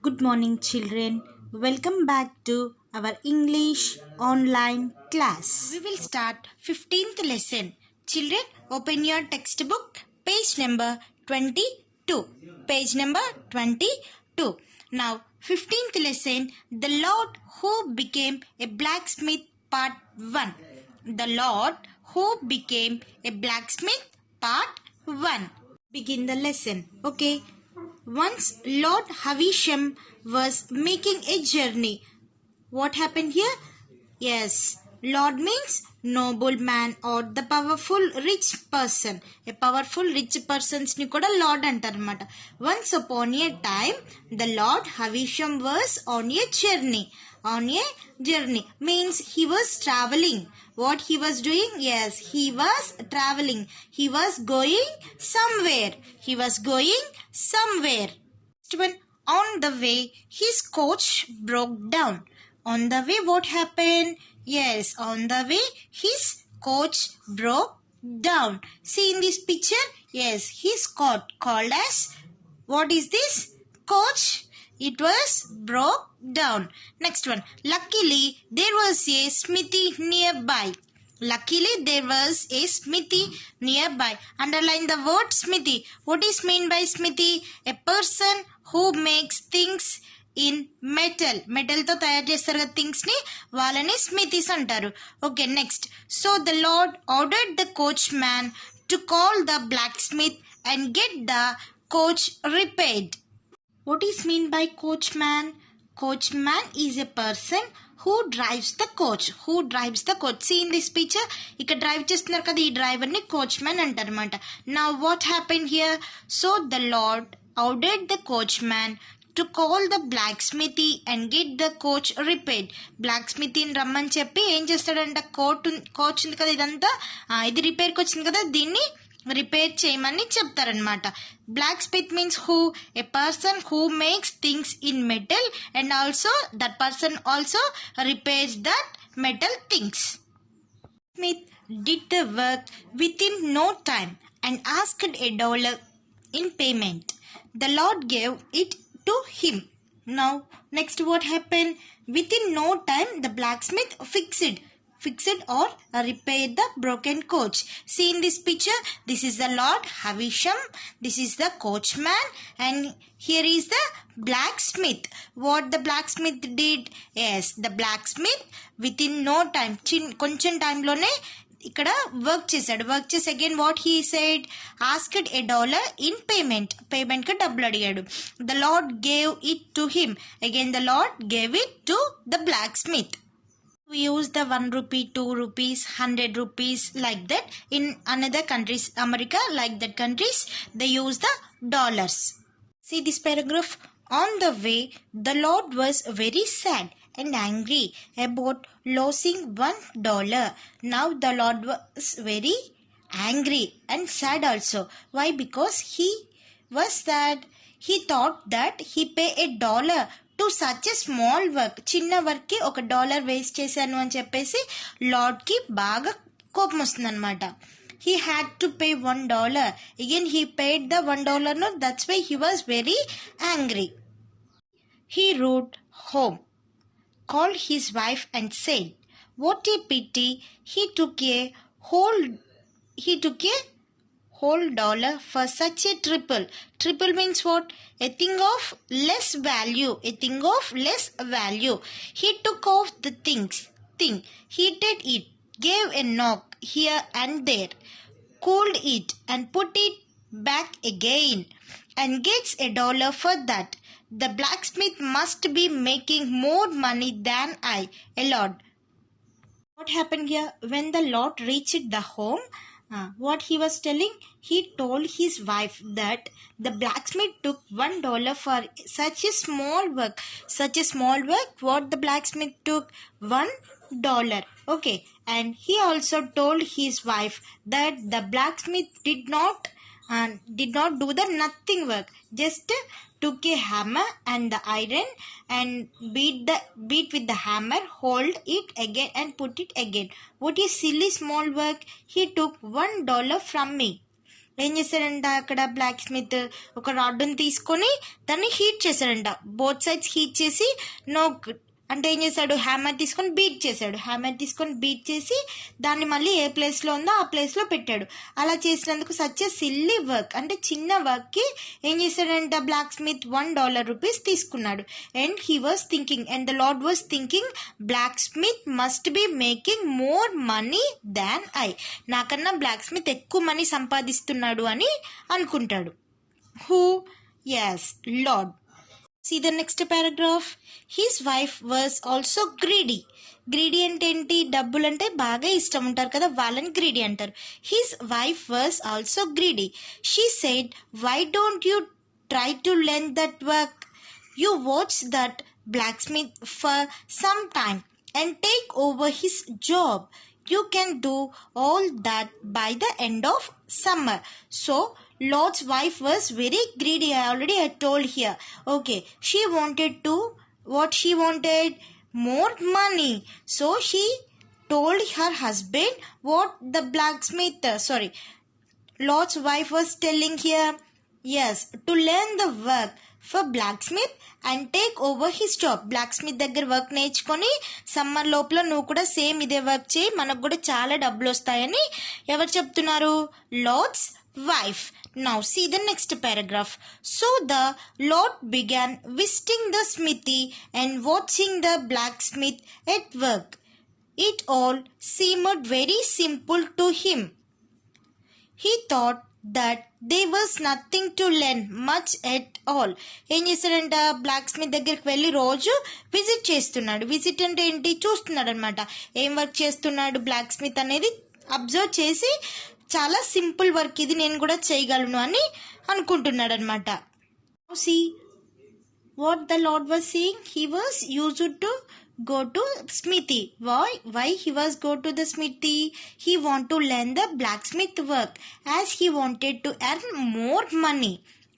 Good morning, children. Welcome back to our English online class. We will start 15th lesson. Children, open your textbook, page number 22. Page number 22. Now, 15th lesson, The Lord Who Became a Blacksmith, Part 1. The Lord Who Became a Blacksmith, Part 1. Begin the lesson. Okay. Once Lord Havisham was making a journey. What happened here? Yes, Lord means nobleman or the powerful rich person. A powerful rich persons ni kuda Lord antarmata. Once upon a time, the Lord Havisham was on a journey. On a journey means he was traveling. What he was doing? Yes, he was traveling. He was going somewhere. He was going somewhere. When on the way, his coach broke down. On the way, what happened? Yes, on the way, his coach broke down. See in this picture? Yes, his coach called as, what is this? Coach. It was broke down. Next one. Luckily, there was a smithy nearby. Luckily, there was a smithy nearby. Underline the word smithy. What is meant by smithy? A person who makes things in metal. Metal తో తయారు చేస్తారు కదా things ని, వాళ్ళని smithies అంటారు. Okay, next. So the lord ordered the coachman to call the blacksmith and get the coach repaired. What is mean by coachman? Coachman is a person who drives the coach. Who drives the coach? See in this picture, ఇక్కడ drive చేస్తున్నారు కదా, ఈ driver ని కోచ్మ్యాన్ అంటారన్నమాట. Now what happened here? So the Lord ordered the coachman to call the blacksmithy and get the coach repaired. బ్లాక్స్మితీని రమ్మని చెప్పి ఏం చేస్తాడంట, coach ఉంది కదా ఇదంతా, ఇది రిపేర్కి వచ్చింది కదా, దీన్ని రిపేర్ చేయమని చెప్తారనమాట. Blacksmith means who? A person who makes things in metal and also that person also repairs that metal things. Smith did the work with in no time and asked $1 in payment. The Lord gave it to him. Now, next what happened? Within no time, the blacksmith fixed or repaired the broken coach. See in this picture, this is the Lord Havisham, this is the coachman, and here is the blacksmith. What the blacksmith did? Yes, the blacksmith within no time, కొంచెం టైంలోనే ఇక్కడ work చేశాడు. Work చేసి again what he said, asked $1 in payment. పేమెంట్కి డబ్బులు అడిగాడు. The lord gave it to him. Again the lord gave it to the blacksmith. We use the 1 rupee, 2 rupees, 100 rupees like that. In another countries, America, like that countries, they use the dollars. See this paragraph. On the way, the Lord was very sad and angry about losing $1. Now the Lord was very angry and sad also. Why? Because he was sad. He thought that he pay $1 to such a small work. చిన్న వర్క్కి $1 waste చేశాను అని చెప్పేసి లార్డ్కి బాగా కోపం వస్తుంది అనమాట. He had to pay $1. Again he paid the $1. No, that's why he was very angry. He wrote home, called his wife and said, what a pity he took a whole $1 for such a triple. Triple means what? A thing of less value. A thing of less value. He took off the thing, heated it, gave a knock here and there, cooled it and put it back again, and gets $1 for that. The blacksmith must be making more money than I allowed. What happened here? When the Lord reached the home, what he was telling, he told his wife that the blacksmith took $1 for such a small work. Such a small work, what the blacksmith took? $1. Okay, and he also told his wife that the blacksmith did not do the nothing work, just took a hammer and the iron and beat with the hammer, hold it again and put it again. What is silly small work? He took $1 from me. ఏం చేశాడంట అక్కడ black Smith ఒక రాడ్ని తీసుకొని దాన్ని heat చేశాడంట. Both sides heat చేసి అంటే ఏం చేశాడు, హ్యామర్ తీసుకొని బీట్ చేసి దాన్ని మళ్ళీ ఏ ప్లేస్లో ఉందో ఆ ప్లేస్లో పెట్టాడు. అలా చేసినందుకు సచ్ ఎ సిల్లీ వర్క్, అంటే చిన్న వర్క్కి ఏం చేశాడంట బ్లాక్ స్మిత్ $1 తీసుకున్నాడు. And he was thinking, and the lord was thinking, blacksmith must be making more money than I. నాకన్నా బ్లాక్ స్మిత్ ఎక్కువ మనీ సంపాదిస్తున్నాడు అని అనుకుంటాడు. Who? Yes, lord. See the next paragraph. His wife was also greedy. Greedy అంటే ఏంటి? డబ్బులు అంటే బాగా ఇష్టం ఉంటారు కదా, వాళ్ళని greedy అంటారు. His wife was also greedy. She said, why don't you try to learn that work? You watch that blacksmith for some time and take over his job. You can do all that by the end of summer. So Lord's wife was very greedy. I told here. Okay, she wanted more money. So she told her husband what the Lord's wife was telling here. Yes, to learn the work for blacksmith and take over his job. Blacksmith దగ్గర work నేర్చుకొని summer లోపల నువ్వు కూడా same ఇదే work చేయి, మనకు కూడా చాలా డబ్బులు వస్తాయని ఎవరు చెప్తున్నారు? Lord's wife. Now see the next paragraph. So the Lord began visiting the smithy and watching the blacksmith at work. It all seemed very simple to him. He thought that there was nothing to learn much at all. ఏం చేస్తాడంట, black Smith దగ్గరికి వెళ్ళి రోజు visit చేస్తున్నాడు. Visit అంటే ఏంటి? చూస్తున్నాడు అనమాట. ఏం వర్క్ చేస్తున్నాడు బ్లాక్ స్మిత్ అనేది అబ్జర్వ్ చేసి చాలా సింపుల్ వర్క్ ఇది, నేను కూడా చేయగలను అని అనుకుంటున్నాడు అనమాట. See what the Lord was saying. He was used to go to smithy. Why he was go to the smithy? He want to learn the blacksmith work as he wanted to earn more money.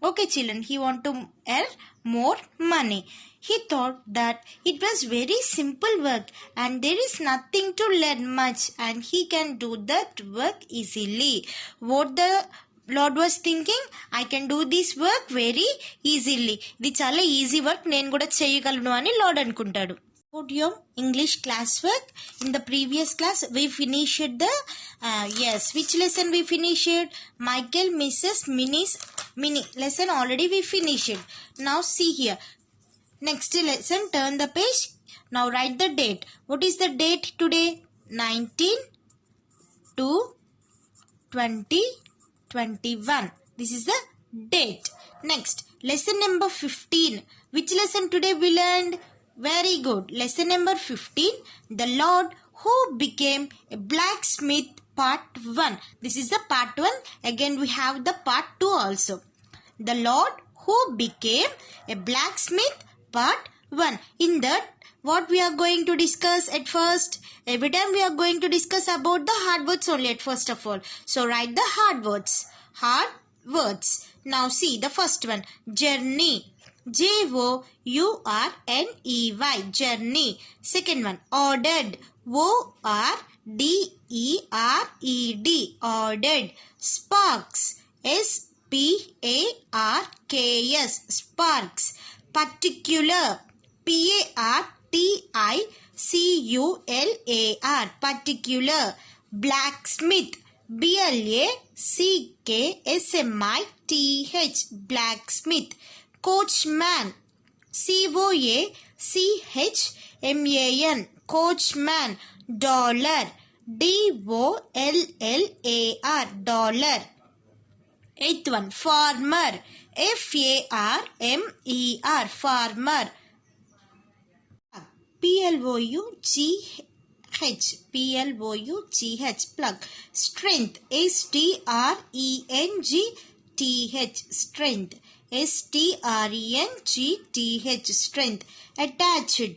Okay children, he want to earn more money. He thought that it was very simple work and there is nothing to learn much and he can do that work easily. What the Lord was thinking, I can do this work very easily. ఇది చాలా easy work, నేను కూడా చేయగలను అని lord అనుకుంటాడు. About your English classwork, in the previous class we finished the which lesson we finished? Michael Mrs. Mini lesson already we finished. Now see here, next lesson, turn the page. Now write the date. What is the date today? 19/2/2021. This is the date. Next, lesson number 15. Which lesson today we learned? Very good. Lesson number 15. The Lord who became a blacksmith, part 1. This is the part 1. Again we have the part 2 also. The Lord who became a blacksmith, part 1. In that, what we are going to discuss at first? Every time we are going to discuss about the hard words only at first of all. So write the hard words. Hard words. Now see the first one. Journey. Journey. Journey. Second one. Ordered. Ordered. Ordered. Sparks. Sparks. Sparks. Particular. Particular. Particular. Blacksmith. Blacksmith. Blacksmith. Coachman. Coachman. Coachman. Dollar. Dollar. Dollar. Eighth one. Farmer. Farmer. Farmer. Plugh. Plug. Strength. Strength. Strength. Strength. Attached.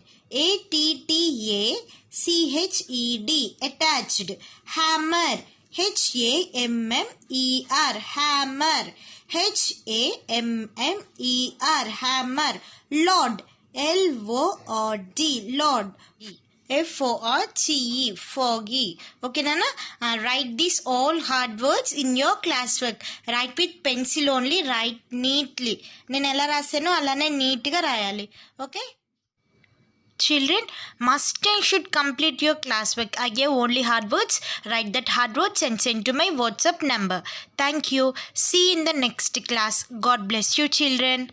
Attached. Hammer. Hammer. Hammer. Hammer. Lord. Lord. Lord. F-O-R-G-E, foggy. Okay, Nana? Write these all hard words in your classwork. Write with pencil only, write neatly. నేను ఎలా రాసానో అలానే నీట్గా రాయాలి. Okay? Children must and should complete your classwork. I gave only hard words. Write that hard words and send to my WhatsApp number. Thank you. See you in the next class. God bless you, children.